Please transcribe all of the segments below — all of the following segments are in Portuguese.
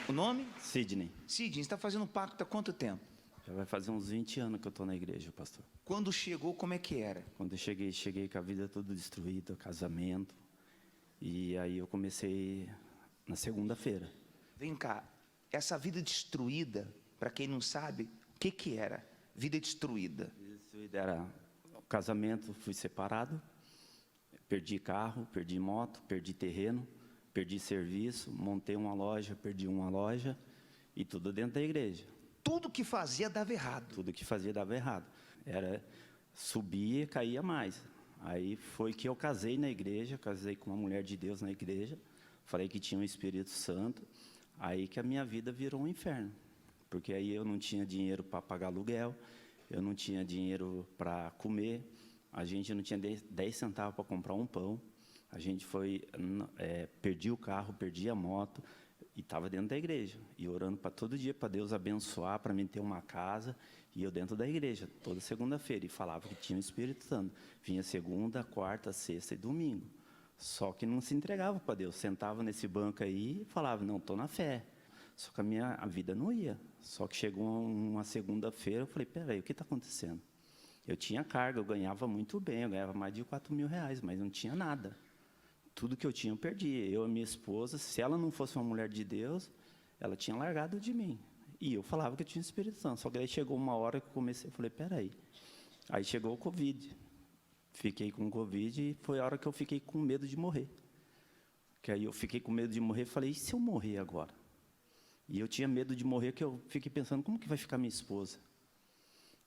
O nome? Sidney. Sidney, você está fazendo pacto há quanto tempo? Já vai fazer uns 20 anos que eu estou na igreja, pastor. Quando chegou, como é que era? Quando eu cheguei com a vida toda destruída, casamento. E aí eu comecei na segunda-feira. Vem cá, essa vida destruída, para quem não sabe, o que que era? Vida destruída. Era o casamento, fui separado, perdi carro, perdi moto, perdi terreno, perdi serviço, montei uma loja, perdi uma loja, e tudo dentro da igreja. Tudo que fazia dava errado. Tudo que fazia dava errado. Era subia, caía mais. Aí foi que eu casei na igreja, casei com uma mulher de Deus na igreja, falei que tinha um Espírito Santo, aí que a minha vida virou um inferno. Porque aí eu não tinha dinheiro para pagar aluguel, eu não tinha dinheiro para comer, a gente não tinha 10 centavos para comprar um pão, a gente perdi o carro, perdi a moto, e estava dentro da igreja, e orando para todo dia, para Deus abençoar, para mim ter uma casa, e eu dentro da igreja, toda segunda-feira, e falava que tinha o Espírito Santo. Vinha segunda, quarta, sexta e domingo. Só que não se entregava para Deus, sentava nesse banco aí e falava, não, estou na fé. Só que a vida não ia. Só que chegou uma segunda-feira, eu falei, peraí, o que está acontecendo? Eu tinha carga, eu ganhava muito bem, eu ganhava mais de 4 mil reais, mas não tinha nada. Tudo que eu tinha eu perdi. Eu e minha esposa, se ela não fosse uma mulher de Deus, ela tinha largado de mim. E eu falava que eu tinha Espírito Santo. Só que aí chegou uma hora que eu comecei, eu falei, peraí. Aí chegou o Covid. Fiquei com Covid e foi a hora que eu fiquei com medo de morrer. Que aí eu fiquei com medo de morrer e falei, e se eu morrer agora? E eu tinha medo de morrer, que eu fiquei pensando, como que vai ficar minha esposa?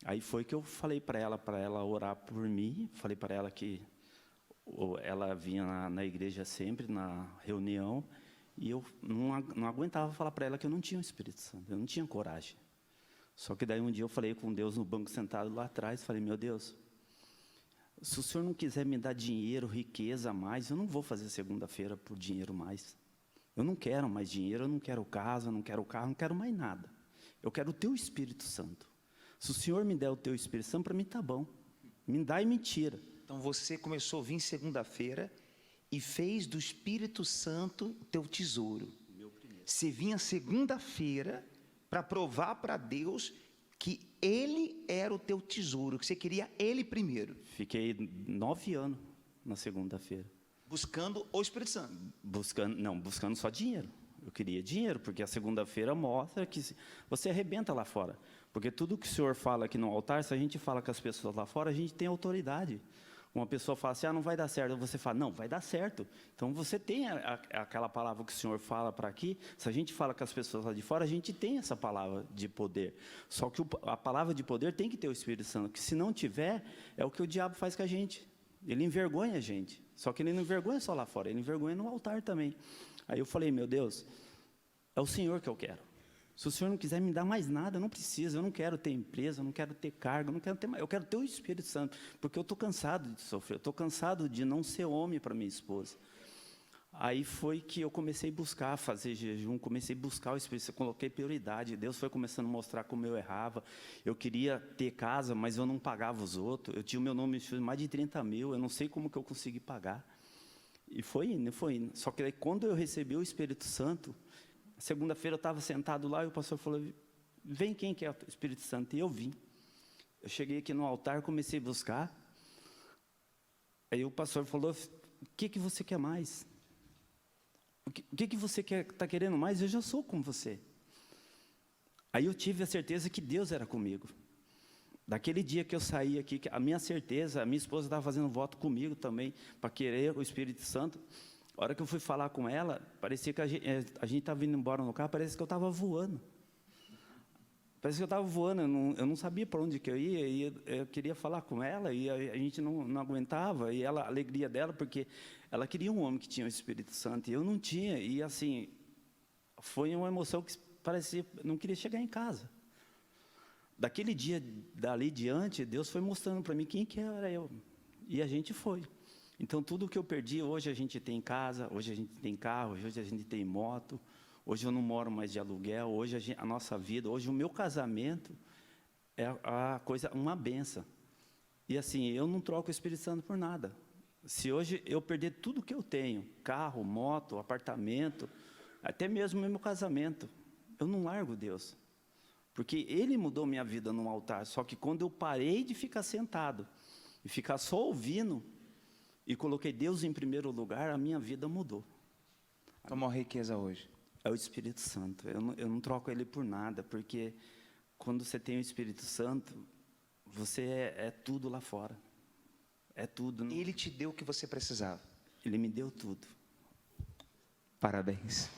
Aí foi que eu falei para ela orar por mim, falei para ela que ela vinha na igreja sempre, na reunião, e eu não aguentava falar para ela que eu não tinha o Espírito Santo, eu não tinha coragem. Só que daí um dia eu falei com Deus no banco sentado lá atrás, falei, meu Deus, se o Senhor não quiser me dar dinheiro, riqueza a mais, eu não vou fazer segunda-feira por dinheiro mais. Eu não quero mais dinheiro, eu não quero casa, eu não quero carro, não quero mais nada. Eu quero o teu Espírito Santo. Se o Senhor me der o teu Espírito Santo, para mim está bom. Me dá e me tira. Então você começou a vir segunda-feira e fez do Espírito Santo teu tesouro. Você vinha segunda-feira para provar para Deus que Ele era o teu tesouro, que você queria Ele primeiro. Fiquei 9 anos na segunda-feira. Buscando o Espírito Santo. Buscando só dinheiro. Eu queria dinheiro, porque a segunda-feira mostra que você arrebenta lá fora. Porque tudo que o Senhor fala aqui no altar, se a gente fala com as pessoas lá fora, a gente tem autoridade. Uma pessoa fala assim, não vai dar certo. Você fala, não, vai dar certo. Então, você tem aquela palavra que o Senhor fala para aqui. Se a gente fala com as pessoas lá de fora, a gente tem essa palavra de poder. Só que a palavra de poder tem que ter o Espírito Santo. Que se não tiver, é o que o diabo faz com a gente. Ele envergonha a gente. Só que ele não envergonha só lá fora, ele envergonha no altar também. Aí eu falei, meu Deus, é o Senhor que eu quero. Se o Senhor não quiser me dar mais nada, eu não preciso, eu não quero ter empresa, eu não quero ter cargo, eu não quero ter mais, eu quero ter o Espírito Santo, porque eu estou cansado de sofrer, eu estou cansado de não ser homem para minha esposa. Aí foi que eu comecei a buscar, fazer jejum, comecei a buscar o Espírito Santo, coloquei prioridade, Deus foi começando a mostrar como eu errava, eu queria ter casa, mas eu não pagava os outros, eu tinha o meu nome de mais de 30 mil, eu não sei como que eu consegui pagar. E foi indo. Só que aí, quando eu recebi o Espírito Santo, segunda-feira eu estava sentado lá e o pastor falou, vem quem quer o Espírito Santo? E eu vim. Eu cheguei aqui no altar, comecei a buscar. Aí o pastor falou, o que você quer mais? O que você está querendo mais? Eu já sou como você. Aí eu tive a certeza que Deus era comigo. Daquele dia que eu saí aqui, a minha certeza, a minha esposa estava fazendo voto comigo também, para querer o Espírito Santo. A hora que eu fui falar com ela, parecia que a gente estava indo embora no carro, parece que eu estava voando. Parece que eu estava voando, eu não sabia para onde que eu ia, e eu queria falar com ela, e a gente não aguentava, e ela, a alegria dela, porque ela queria um homem que tinha o Espírito Santo, e eu não tinha, e assim, foi uma emoção que parecia, não queria chegar em casa. Daquele dia, dali diante, Deus foi mostrando para mim quem que era eu, e a gente foi. Então, tudo que eu perdi, hoje a gente tem casa, hoje a gente tem carro, hoje a gente tem moto, hoje eu não moro mais de aluguel, hoje a nossa vida, hoje o meu casamento é uma benção. E assim, eu não troco o Espírito Santo por nada. Se hoje eu perder tudo que eu tenho, carro, moto, apartamento, até mesmo meu casamento, eu não largo Deus. Porque Ele mudou minha vida no altar. Só que quando eu parei de ficar sentado e ficar só ouvindo e coloquei Deus em primeiro lugar, a minha vida mudou. Tua maior riqueza hoje? É o Espírito Santo. Eu não troco Ele por nada, porque quando você tem o Espírito Santo, você é tudo lá fora. É tudo. Ele te deu o que você precisava. Ele me deu tudo. Parabéns.